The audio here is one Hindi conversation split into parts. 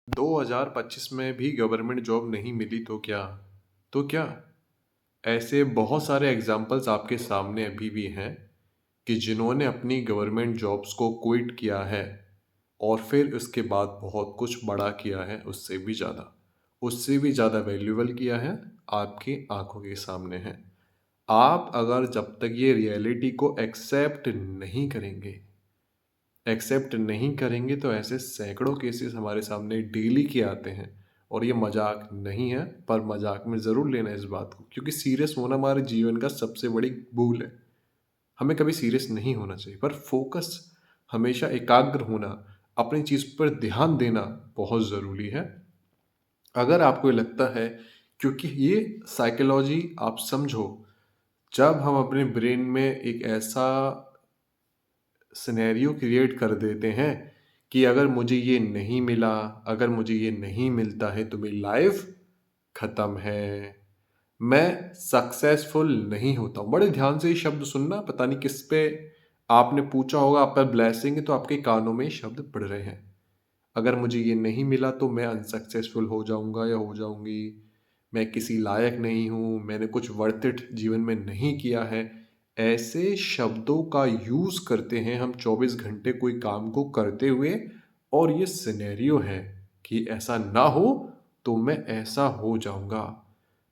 2025 में भी गवर्नमेंट जॉब नहीं मिली तो क्या? तो क्या? ऐसे बहुत सारे एग्जाम्पल्स आपके सामने अभी भी हैं कि जिन्होंने अपनी गवर्नमेंट जॉब्स को क्विट किया है और फिर उसके बाद बहुत कुछ बड़ा किया है, उससे भी ज़्यादा वैल्यूबल किया है, आपकी आंखों के सामने है। आप अगर जब तक ये रियलिटी को एक्सेप्ट नहीं करेंगे तो ऐसे सैकड़ों केसेस हमारे सामने डेली के आते हैं। और ये मजाक नहीं है, पर मजाक में ज़रूर लेना इस बात को, क्योंकि सीरियस होना हमारे जीवन का सबसे बड़ी भूल है। हमें कभी सीरियस नहीं होना चाहिए, पर फोकस, हमेशा एकाग्र होना, अपनी चीज़ पर ध्यान देना बहुत ज़रूरी है। अगर आपको ये लगता है, क्योंकि ये साइकोलॉजी आप समझो, जब हम अपने ब्रेन में एक ऐसा सिनेरियो क्रिएट कर देते हैं कि अगर मुझे ये नहीं मिला, अगर मुझे ये नहीं मिलता है तो मेरी लाइफ खत्म है, मैं सक्सेसफुल नहीं होता हूँ। बड़े ध्यान से ये शब्द सुनना, पता नहीं किस पे आपने पूछा होगा, आप पर ब्लेसिंग है तो आपके कानों में ये शब्द पड़ रहे हैं। अगर मुझे ये नहीं मिला तो मैं अनसक्सेसफुल हो जाऊंगा या हो जाऊंगी, मैं किसी लायक नहीं हूँ, मैंने कुछ वर्थ इट जीवन में नहीं किया है। ऐसे शब्दों का यूज़ करते हैं हम 24 घंटे कोई काम को करते हुए। और ये सिनेरियो है कि ऐसा ना हो तो मैं ऐसा हो जाऊंगा।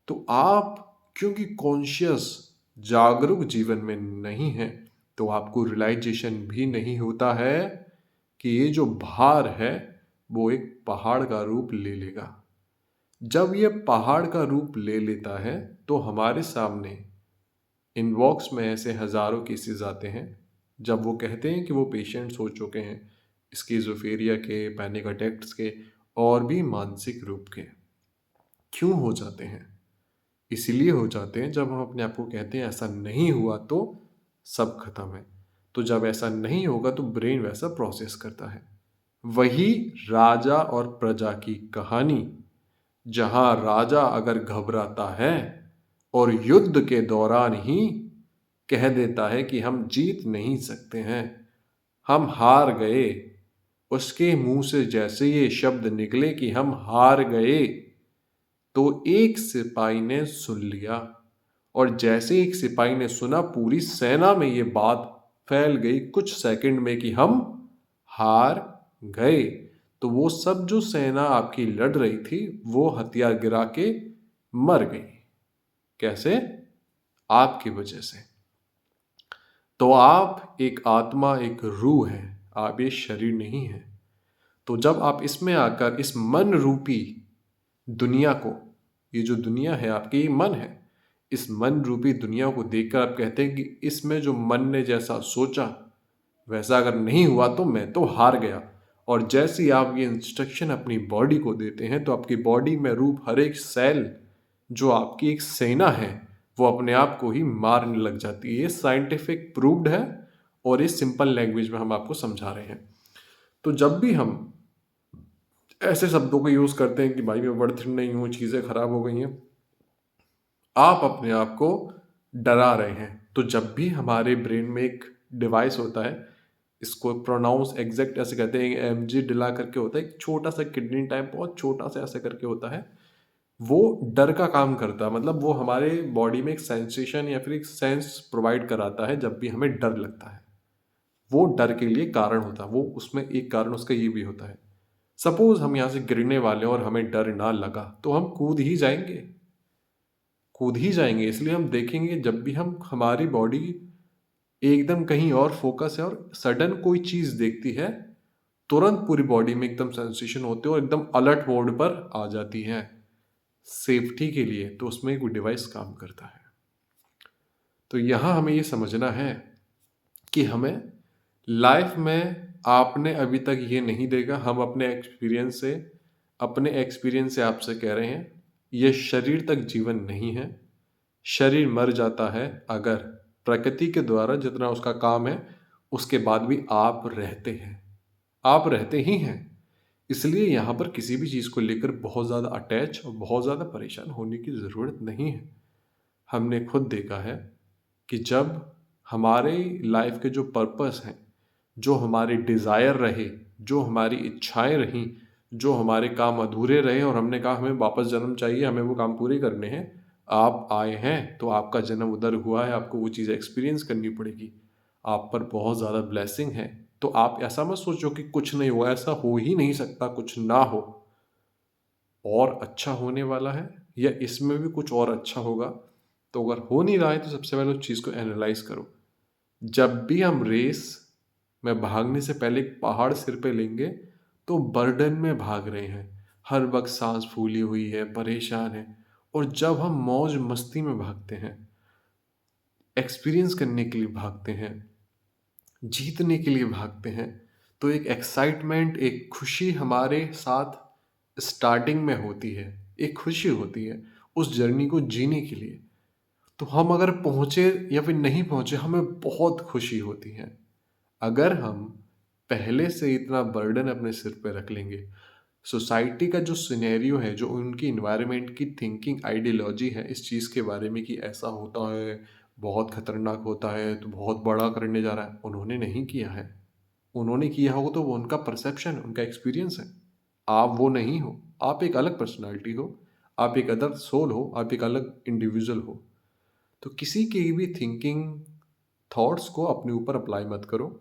तो आप, क्योंकि कॉन्शियस जागरूक जीवन में नहीं है, तो आपको रियलाइजेशन भी नहीं होता है कि ये जो भार है वो एक पहाड़ का रूप ले लेगा। जब ये पहाड़ का रूप ले लेता है तो हमारे सामने इनबॉक्स में ऐसे हज़ारों केसेस आते हैं जब वो कहते हैं कि वो पेशेंट्स हो चुके हैं स्किज़ोफ्रेनिया के, पैनिक अटैक्स के और भी मानसिक रूप के। क्यों हो जाते हैं? इसीलिए हो जाते हैं जब हम अपने आप को कहते हैं ऐसा नहीं हुआ तो सब खत्म है। तो जब ऐसा नहीं होगा तो ब्रेन वैसा प्रोसेस करता है। वही राजा और प्रजा की कहानी, जहां राजा अगर घबराता है और युद्ध के दौरान ही कह देता है कि हम जीत नहीं सकते हैं, हम हार गए, उसके मुंह से जैसे ये शब्द निकले कि हम हार गए, तो एक सिपाही ने सुन लिया। और जैसे एक सिपाही ने सुना, पूरी सेना में ये बात फैल गई कुछ सेकंड में कि हम हार गए। तो वो सब जो सेना आपकी लड़ रही थी वो हथियार गिरा के मर गई। कैसे? आपकी वजह से। तो आप एक आत्मा, एक रूह है, आप ये शरीर नहीं है। तो जब आप इसमें आकर इस मन रूपी दुनिया को, ये जो दुनिया है आपकी, ये मन है, इस मन रूपी दुनिया को देखकर आप कहते हैं कि इसमें जो मन ने जैसा सोचा वैसा अगर नहीं हुआ तो मैं तो हार गया। और जैसे ही आप ये इंस्ट्रक्शन अपनी बॉडी को देते हैं तो आपकी बॉडी में रूप हर एक सेल, जो आपकी एक सेना है, वो अपने आप को ही मारने लग जाती है। ये साइंटिफिक प्रूव्ड है और इस सिंपल लैंग्वेज में हम आपको समझा रहे हैं। तो जब भी हम ऐसे शब्दों को यूज़ करते हैं कि भाई मैं वर्थ इट नहीं हूँ, चीज़ें खराब हो गई हैं, आप अपने आप को डरा रहे हैं। तो जब भी हमारे ब्रेन में एक डिवाइस होता है, इसको प्रोनाउंस एग्जैक्ट ऐसे कहते हैं, एमजी डिला करके होता है, एक छोटा सा किडनी टाइप, बहुत छोटा सा ऐसे करके होता है, वो डर का काम करता है। मतलब वो हमारे बॉडी में एक सेंसेशन या फिर एक सेंस प्रोवाइड कराता है जब भी हमें डर लगता है। वो डर के लिए कारण होता है, वो उसमें एक कारण उसका ये भी होता है। सपोज हम यहाँ से गिरने वाले हैं और हमें डर ना लगा तो हम कूद ही जाएंगे। इसलिए हम देखेंगे जब भी हम, हमारी बॉडी एकदम कहीं और फोकस है और सडन कोई चीज देखती है, तुरंत पूरी बॉडी में एकदम सेंसेशन होते हैं और एकदम अलर्ट मोड पर आ जाती है सेफ्टी के लिए। तो उसमें कोई डिवाइस काम करता है। तो यहां हमें ये समझना है कि हमें लाइफ में, आपने अभी तक ये नहीं देखा, हम अपने एक्सपीरियंस से आपसे कह रहे हैं, ये शरीर तक जीवन नहीं है। शरीर मर जाता है अगर प्रकृति के द्वारा जितना उसका काम है उसके बाद भी आप रहते हैं, आप रहते ही हैं। इसलिए यहाँ पर किसी भी चीज़ को लेकर बहुत ज़्यादा अटैच और बहुत ज़्यादा परेशान होने की ज़रूरत नहीं है। हमने खुद देखा है कि जब हमारे लाइफ के जो पर्पस हैं, जो हमारे डिज़ायर रहे, जो हमारी इच्छाएं रहीं, जो हमारे काम अधूरे रहे और हमने कहा हमें वापस जन्म चाहिए, हमें वो काम पूरे करने हैं। आप आए हैं तो आपका जन्म उधर हुआ है, आपको वो चीज़ एक्सपीरियंस करनी पड़ेगी। आप पर बहुत ज़्यादा ब्लेसिंग है। तो आप ऐसा मत सोचो कि कुछ नहीं हुआ, ऐसा हो ही नहीं सकता कुछ ना हो। और अच्छा होने वाला है या इसमें भी कुछ और अच्छा होगा। तो अगर हो नहीं रहा है तो सबसे पहले उस चीज़ को एनालाइज करो। जब भी हम रेस में भागने से पहले एक पहाड़ सिर पे लेंगे तो बर्डन में भाग रहे हैं, हर वक्त सांस फूली हुई है, परेशान है। और जब हम मौज मस्ती में भागते हैं, एक्सपीरियंस करने के लिए भागते हैं, जीतने के लिए भागते हैं, तो एक एक्साइटमेंट, एक खुशी हमारे साथ स्टार्टिंग में होती है। एक खुशी होती है उस जर्नी को जीने के लिए। तो हम अगर पहुंचे या फिर नहीं पहुंचे, हमें बहुत खुशी होती है। अगर हम पहले से इतना बर्डन अपने सिर पे रख लेंगे, सोसाइटी का जो सिनेरियो है, जो उनकी इन्वायरमेंट की थिंकिंग आइडियोलॉजी है इस चीज़ के बारे में कि ऐसा होता है, बहुत खतरनाक होता है, तो बहुत बड़ा करने जा रहा है, उन्होंने नहीं किया है। उन्होंने किया होगा तो वो उनका परसेप्शन, उनका एक्सपीरियंस है। आप वो नहीं हो, आप एक अलग पर्सनालिटी हो, आप एक अदर सोल हो, आप एक अलग इंडिविजुअल हो। तो किसी की भी थिंकिंग, थॉट्स को अपने ऊपर अप्लाई मत करो।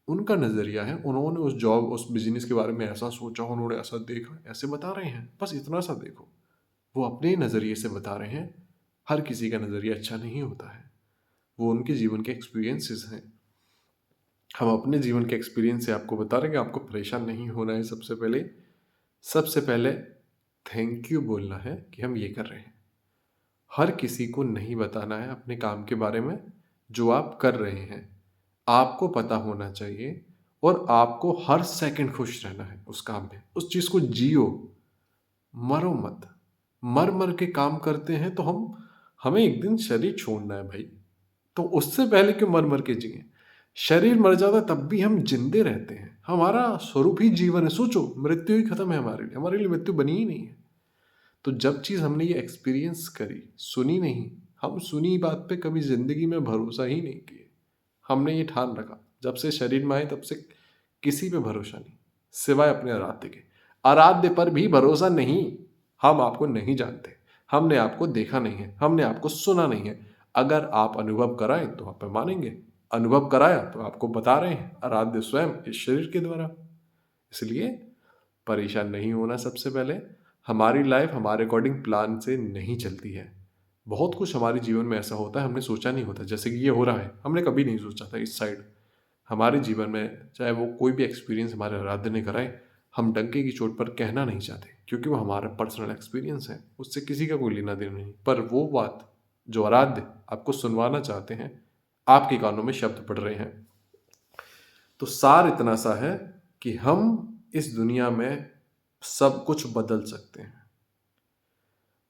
उनका नज़रिया है, उन्होंने उस जॉब, उस बिजनेस के बारे में ऐसा सोचा, उन्होंने ऐसा देखा, ऐसे बता रहे हैं, बस इतना सा देखो। वो अपने नज़रिए से बता रहे हैं। हर किसी का नज़रिया अच्छा नहीं होता है, वो उनके जीवन के एक्सपीरियंसेस हैं। हम अपने जीवन के एक्सपीरियंस से आपको बता रहे हैं कि आपको परेशान नहीं होना है। सबसे पहले थैंक यू बोलना है कि हम ये कर रहे हैं। हर किसी को नहीं बताना है अपने काम के बारे में जो आप कर रहे हैं। आपको पता होना चाहिए और आपको हर सेकंड खुश रहना है उस काम में। उस चीज़ को जियो, मरो मत। मर मर के काम करते हैं तो हमें एक दिन शरीर छोड़ना है भाई। तो उससे पहले क्यों मर मर के जिए। शरीर मर जाता है तब भी हम जिंदे रहते हैं। हमारा स्वरूप ही जीवन है। सोचो, मृत्यु ही खत्म है हमारे लिए मृत्यु बनी ही नहीं है। तो जब चीज़ हमने ये एक्सपीरियंस करी, सुनी नहीं, हम सुनी बात पे कभी ज़िंदगी में भरोसा ही नहीं किए। हमने ये ठान रखा, जब से शरीर में आए तब से किसी पे भरोसा नहीं, सिवाय अपने आराध्य के। आराध्य पर भी भरोसा नहीं। हम आपको नहीं जानते, हमने आपको देखा नहीं है, हमने आपको सुना नहीं है। अगर आप अनुभव कराएं तो आप पे मानेंगे। अनुभव कराया तो आपको बता रहे हैं आराध्य स्वयं इस शरीर के द्वारा। इसलिए परेशान नहीं होना। सबसे पहले हमारी लाइफ हमारे अकॉर्डिंग प्लान से नहीं चलती है। बहुत कुछ हमारे जीवन में ऐसा होता है हमने सोचा नहीं होता, जैसे कि ये हो रहा है, हमने कभी नहीं सोचा था इस साइड। हमारे जीवन में चाहे वो कोई भी एक्सपीरियंस हमारे आराध्य ने कराए, हम डंके की चोट पर कहना नहीं चाहते क्योंकि वो हमारा पर्सनल एक्सपीरियंस है, उससे किसी का कोई लेना देना नहीं। पर वो बात जो आराध्य आपको सुनवाना चाहते हैं, आपके कानों में शब्द पड़ रहे हैं। तो सार इतना सा है कि हम इस दुनिया में सब कुछ बदल सकते हैं।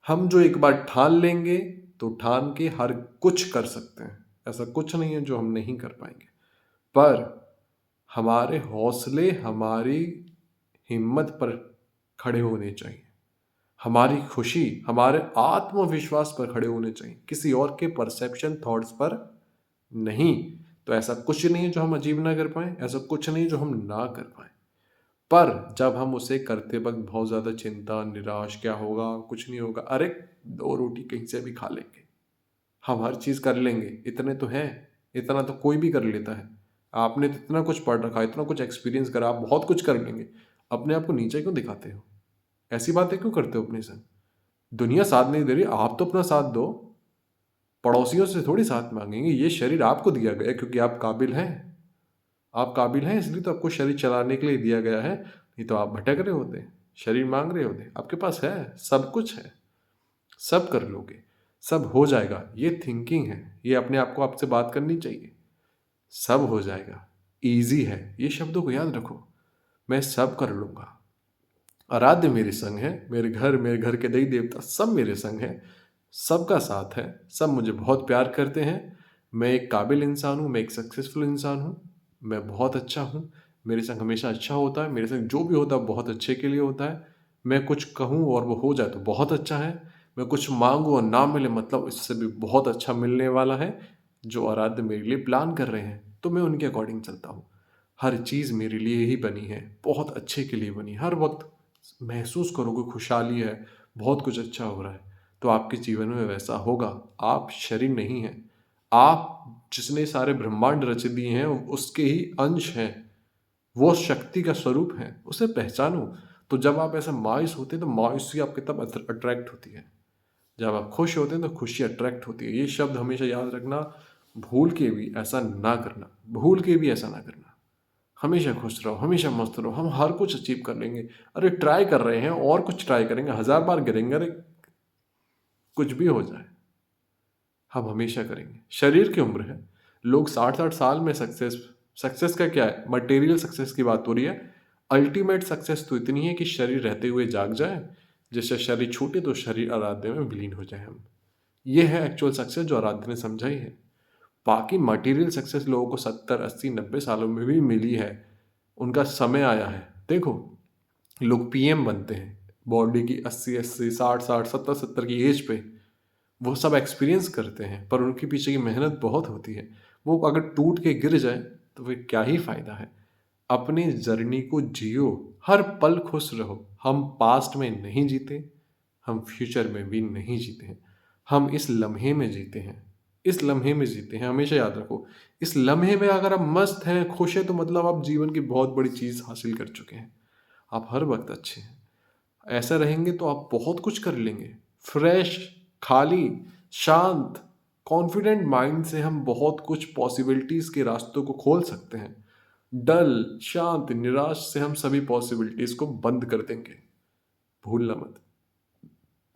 हम जो एक बार ठान लेंगे तो ठान के हर कुछ कर सकते हैं। ऐसा कुछ नहीं है जो हम नहीं कर पाएंगे। पर हमारे हौसले, हमारी हिम्मत पर खड़े होने चाहिए। हमारी खुशी हमारे आत्मविश्वास पर खड़े होने चाहिए, किसी और के परसेप्शन थॉट्स पर नहीं। तो ऐसा कुछ नहीं है जो हम अचीव ना कर पाए, ऐसा कुछ नहीं जो हम ना कर पाए। पर जब हम उसे करते वक्त बहुत ज़्यादा चिंता, निराश, क्या होगा, कुछ नहीं होगा, अरे 2 रोटी कहीं से भी खा लेंगे, हम हर चीज़ कर लेंगे, इतने तो हैं, इतना तो कोई भी कर लेता है। आपने तो इतना कुछ पढ़ रखा है, इतना कुछ एक्सपीरियंस करा, आप बहुत कुछ कर लेंगे। अपने आप को नीचे क्यों दिखाते हो? ऐसी बातें क्यों करते हो अपने संग? दुनिया साथ नहीं दे रही, आप तो अपना साथ दो। पड़ोसियों से थोड़ी साथ मांगेंगे। ये शरीर आपको दिया गया है क्योंकि आप काबिल हैं। आप काबिल हैं इसलिए तो आपको शरीर चलाने के लिए दिया गया है, नहीं तो आप भटक रहे होते, शरीर मांग रहे होते। आपके पास है, सब कुछ है, सब कर लोगे, सब हो जाएगा। ये थिंकिंग है, ये अपने आप को आपसे बात करनी चाहिए। सब हो जाएगा, ईजी है, ये शब्दों को याद रखो। मैं सब कर लूंगा। आराध्य मेरे संग है, मेरे घर के देवी देवता सब मेरे संग है, सबका साथ है, सब मुझे बहुत प्यार करते हैं। मैं एक काबिल इंसान हूँ, मैं एक सक्सेसफुल इंसान हूँ, मैं बहुत अच्छा हूँ। मेरे संग हमेशा अच्छा होता है, मेरे संग जो भी होता है बहुत अच्छे के लिए होता है। मैं कुछ कहूँ और वो हो जाए तो बहुत अच्छा है। मैं कुछ मांगूँ और ना मिले, मतलब इससे भी बहुत अच्छा मिलने वाला है। जो आराध्य मेरे लिए प्लान कर रहे हैं तो मैं उनके अकॉर्डिंग चलता हूँ। हर चीज़ मेरे लिए ही बनी है, बहुत अच्छे के लिए बनी, हर वक्त महसूस करोगे खुशहाली है, बहुत कुछ अच्छा हो रहा है, तो आपके जीवन में वैसा होगा। आप शरीर नहीं हैं। आप जितने सारे ब्रह्मांड रच दिए हैं, उसके ही अंश हैं। वो शक्ति का स्वरूप है, उसे पहचानो। तो जब आप ऐसा मायूस होते हैं, तो मायूसी आपकी तब अट्रैक्ट होती है। जब आप खुश होते हैं, तो खुशी अट्रैक्ट होती है। ये शब्द हमेशा याद रखना, भूल के भी ऐसा ना करना, भूल के भी ऐसा ना करना। हमेशा खुश रहो, हमेशा मस्त रहो, हम हर कुछ अचीव कर लेंगे। अरे ट्राई कर रहे हैं और कुछ ट्राई करेंगे, 1000 बार गिरेंगे, अरे कुछ भी हो जाए, हम हमेशा करेंगे। शरीर की उम्र है, लोग 60-60 साल में सक्सेस, सक्सेस का क्या है, मटेरियल सक्सेस की बात हो रही है। अल्टीमेट सक्सेस तो इतनी है कि शरीर रहते हुए जाग जाए, जैसे शरीर छूटे तो शरीर आराध्य में विलीन हो जाए हम। ये है एक्चुअल सक्सेस जो आराध्य ने समझाई है। बाकी मटेरियल सक्सेस लोगों को 70, 80, 90 सालों में भी मिली है। उनका समय आया है। देखो, लोग पीएम बनते हैं बॉडी की 80-80, 60-60, 70-70 की एज पे। वो सब एक्सपीरियंस करते हैं, पर उनके पीछे की मेहनत बहुत होती है। वो अगर टूट के गिर जाए तो फिर क्या ही फ़ायदा है। अपनी जर्नी को जियो, हर पल खुश रहो। हम पास्ट में नहीं जीते, हम फ्यूचर में भी नहीं जीते हैं। हम इस लम्हे में जीते हैं, इस लम्हे में जीते हैं। हमेशा याद रखो, इस लम्हे में अगर आप मस्त हैं, खुश हैं, तो मतलब आप जीवन की बहुत बड़ी चीज़ हासिल कर चुके हैं। आप हर वक्त अच्छे हैं। ऐसा रहेंगे तो आप बहुत कुछ कर लेंगे। फ्रेश, खाली, शांत, कॉन्फिडेंट माइंड से हम बहुत कुछ पॉसिबिलिटीज़ के रास्तों को खोल सकते हैं। डल, शांत, निराश से हम सभी पॉसिबिलिटीज़ को बंद कर देंगे। भूलना मत।